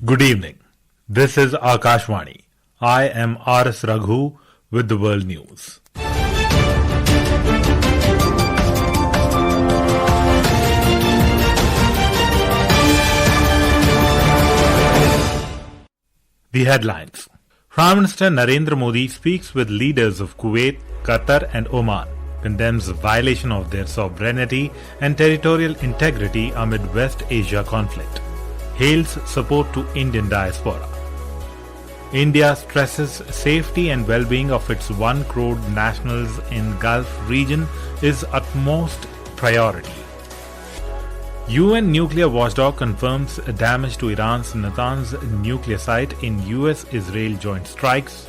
Good evening. This is Akashvani. I am R.S. Raghu with the world news. The headlines. Prime Minister Narendra Modi speaks with leaders of Kuwait, Qatar and Oman, condemns violation of their sovereignty and territorial integrity amid West Asia conflict, hails support to Indian diaspora. India stresses safety and well-being of its 1 crore nationals in Gulf region is utmost priority. UN nuclear watchdog confirms damage to Iran's Natanz nuclear site in US-Israel joint strikes.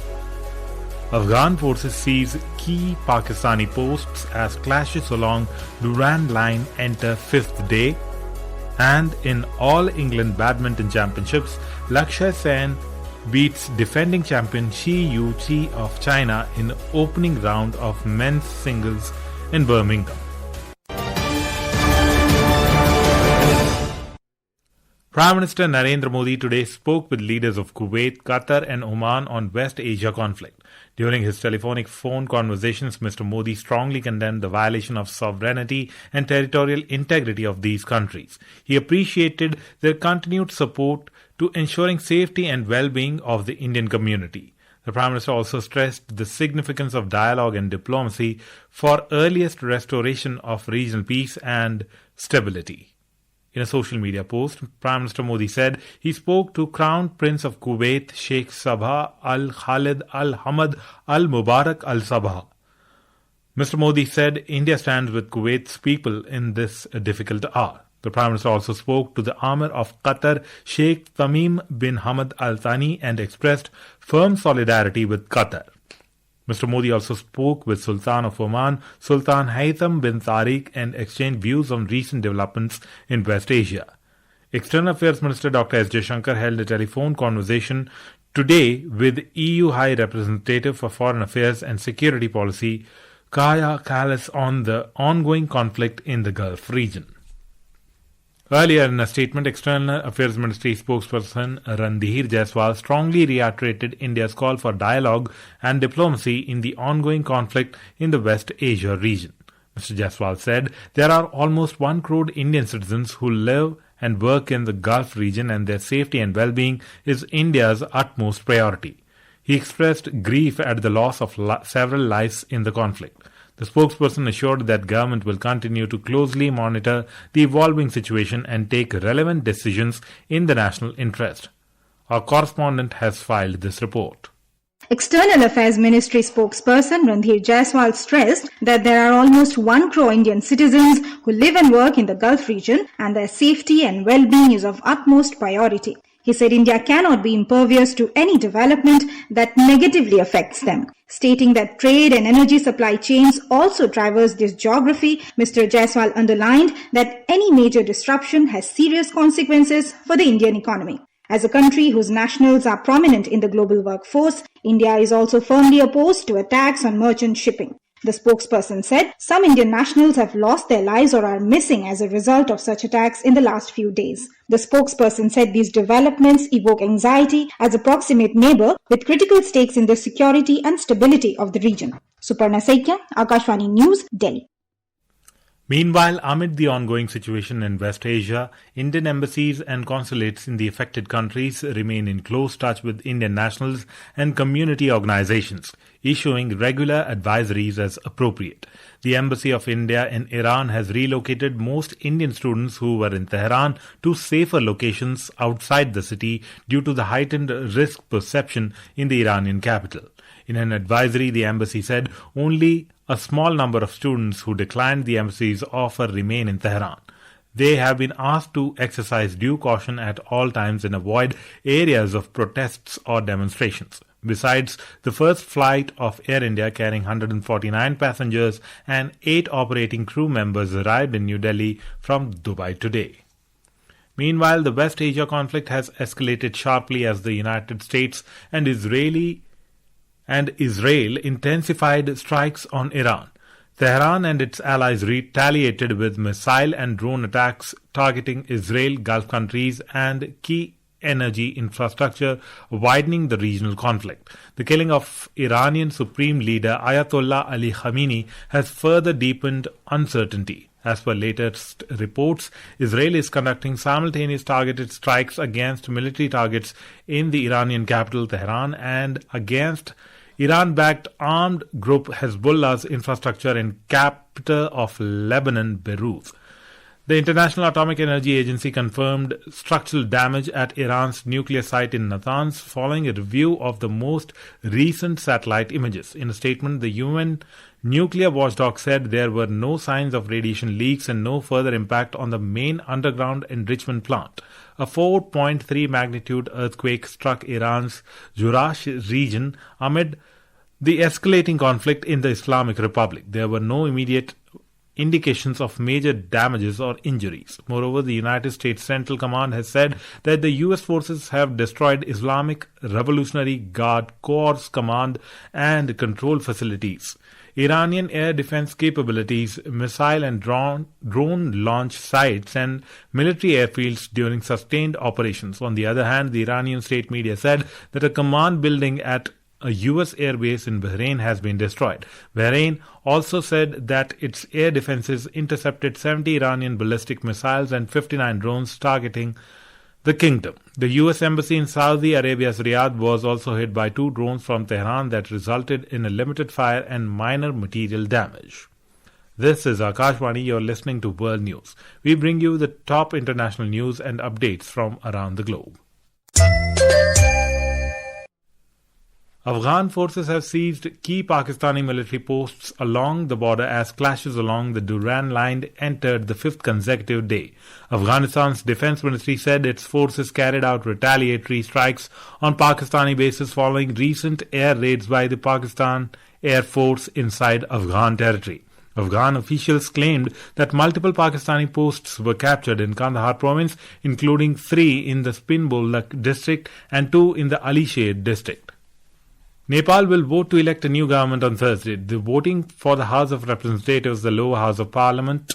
Afghan forces seize key Pakistani posts as clashes along Durand Line enter 5th day. And in All England Badminton Championships, Lakshya Sen beats defending champion Shi Yuqi of China in opening round of men's singles in Birmingham. Prime Minister Narendra Modi today spoke with leaders of Kuwait, Qatar and Oman on West Asia conflict. During his telephonic phone conversations, Mr. Modi strongly condemned the violation of sovereignty and territorial integrity of these countries. He appreciated their continued support to ensuring safety and well-being of the Indian community. The Prime Minister also stressed the significance of dialogue and diplomacy for earliest restoration of regional peace and stability. In a social media post, Prime Minister Modi said he spoke to Crown Prince of Kuwait Sheikh Sabah Al Khalid Al Hamad Al Mubarak Al Sabah. Mr. Modi said India stands with Kuwait's people in this difficult hour. The Prime Minister also spoke to the Amir of Qatar Sheikh Tamim bin Hamad Al Thani and expressed firm solidarity with Qatar. Mr. Modi also spoke with Sultan of Oman, Sultan Haytham bin Tariq, and exchanged views on recent developments in West Asia. External Affairs Minister Dr. S. Jaishankar held a telephone conversation today with EU High Representative for Foreign Affairs and Security Policy, Kaja Kallas, on the ongoing conflict in the Gulf region. Earlier in a statement, External Affairs Ministry spokesperson Randhir Jaiswal strongly reiterated India's call for dialogue and diplomacy in the ongoing conflict in the West Asia region. Mr. Jaiswal said there are almost 1 crore Indian citizens who live and work in the Gulf region and their safety and well-being is India's utmost priority. He expressed grief at the loss of several lives in the conflict. The spokesperson assured that government will continue to closely monitor the evolving situation and take relevant decisions in the national interest. Our correspondent has filed this report. External Affairs Ministry spokesperson Randhir Jaiswal stressed that there are almost 1 crore Indian citizens who live and work in the Gulf region and their safety and well-being is of utmost priority. He said India cannot be impervious to any development that negatively affects them. Stating that trade and energy supply chains also traverse this geography, Mr. Jaiswal underlined that any major disruption has serious consequences for the Indian economy. As a country whose nationals are prominent in the global workforce, India is also firmly opposed to attacks on merchant shipping. The spokesperson said some Indian nationals have lost their lives or are missing as a result of such attacks in the last few days. The spokesperson said these developments evoke anxiety as a proximate neighbor with critical stakes in the security and stability of the region. Suparna Saikya, Akashvani News, Delhi. Meanwhile, amid the ongoing situation in West Asia, Indian embassies and consulates in the affected countries remain in close touch with Indian nationals and community organizations, issuing regular advisories as appropriate. The Embassy of India in Iran has relocated most Indian students who were in Tehran to safer locations outside the city due to the heightened risk perception in the Iranian capital. In an advisory, the embassy said only a small number of students who declined the embassy's offer remain in Tehran. They have been asked to exercise due caution at all times and avoid areas of protests or demonstrations. Besides, the first flight of Air India carrying 149 passengers and 8 operating crew members arrived in New Delhi from Dubai today. Meanwhile, the West Asia conflict has escalated sharply as the United States and Israel intensified strikes on Iran. Tehran and its allies retaliated with missile and drone attacks targeting Israel, Gulf countries and key energy infrastructure, widening the regional conflict. The killing of Iranian Supreme Leader Ayatollah Ali Khamenei has further deepened uncertainty. As per latest reports, Israel is conducting simultaneous targeted strikes against military targets in the Iranian capital Tehran and against Iran-backed armed group Hezbollah's infrastructure in capital of Lebanon, Beirut. The International Atomic Energy Agency confirmed structural damage at Iran's nuclear site in Natanz following a review of the most recent satellite images. In a statement, the UN nuclear watchdog said there were no signs of radiation leaks and no further impact on the main underground enrichment plant. A 4.3 magnitude earthquake struck Iran's Jurash region amid the escalating conflict in the Islamic Republic. There were no immediate indications of major damages or injuries. Moreover, the United States Central Command has said that the U.S. forces have destroyed Islamic Revolutionary Guard Corps' command and control facilities, Iranian air defense capabilities, missile and drone launch sites, and military airfields during sustained operations. On the other hand, the Iranian state media said that a command building at a U.S. airbase in Bahrain has been destroyed. Bahrain also said that its air defenses intercepted 70 Iranian ballistic missiles and 59 drones targeting the kingdom. The U.S. Embassy in Saudi Arabia's Riyadh was also hit by 2 drones from Tehran that resulted in a limited fire and minor material damage. This is Akashvani. You're listening to World News. We bring you the top international news and updates from around the globe. Afghan forces have seized key Pakistani military posts along the border as clashes along the Durand Line entered the 5th consecutive day. Afghanistan's defense ministry said its forces carried out retaliatory strikes on Pakistani bases following recent air raids by the Pakistan Air Force inside Afghan territory. Afghan officials claimed that multiple Pakistani posts were captured in Kandahar province, including 3 in the Spinbolak district and 2 in the Alisher district. Nepal will vote to elect a new government on Thursday. The voting for the House of Representatives, the lower house of parliament,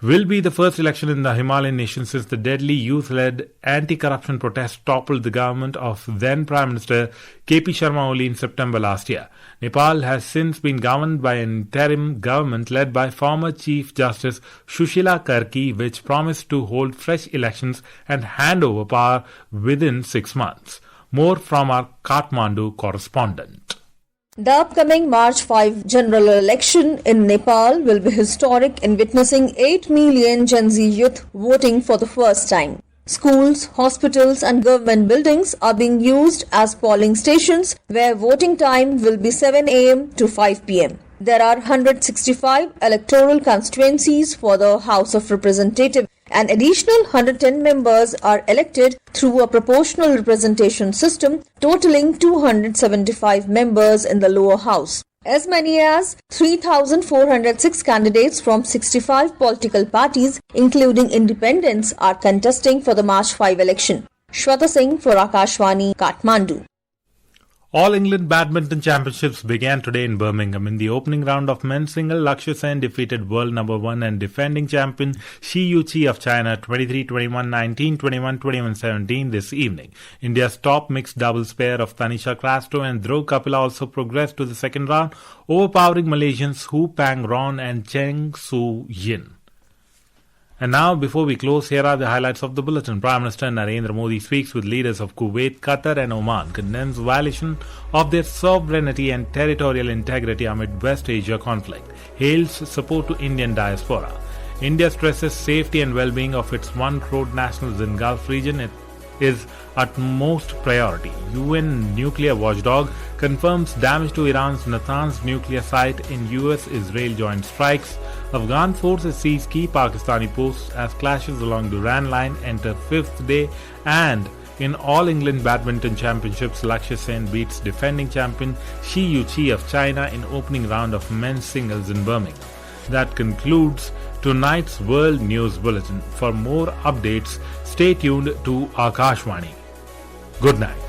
will be the first election in the Himalayan nation since the deadly youth-led anti-corruption protests toppled the government of then Prime Minister KP Sharma Oli in September last year. Nepal has since been governed by an interim government led by former Chief Justice Sushila Karki, which promised to hold fresh elections and hand over power within 6 months. More from our Kathmandu correspondent. The upcoming March 5 general election in Nepal will be historic in witnessing 8 million Gen Z youth voting for the first time. Schools, hospitals and government buildings are being used as polling stations where voting time will be 7 a.m. to 5 p.m. There are 165 electoral constituencies for the House of Representatives. An additional 110 members are elected through a proportional representation system, totaling 275 members in the lower house. As many as 3,406 candidates from 65 political parties, including independents, are contesting for the March 5 election. Shweta Singh for Akashvani, Kathmandu. All England Badminton Championships began today in Birmingham. In the opening round of men's single, Lakshya Sen defeated world number 1 and defending champion Shi Yuqi of China 23-21, 19-21, 21-17 this evening. India's top mixed doubles pair of Tanisha Crasto and Dhruv Kapila also progressed to the second round, overpowering Malaysians Hu Pang Ron and Cheng Su Yin. And now, before we close, here are the highlights of the bulletin. Prime Minister Narendra Modi speaks with leaders of Kuwait, Qatar and Oman, condemns violation of their sovereignty and territorial integrity amid West Asia conflict, hails support to Indian diaspora. India stresses safety and well-being of its 1 crore nationals in Gulf region. It is utmost priority. UN nuclear watchdog confirms damage to Iran's Natanz nuclear site in US-Israel joint strikes. Afghan forces seize key Pakistani posts as clashes along Durand Line enter 5th day. And in All England Badminton Championships, Lakshya Sen beats defending champion Shi Yuqi of China in opening round of men's singles in Birmingham. That concludes tonight's World News Bulletin. For more updates, stay tuned to Akashvani. Good night.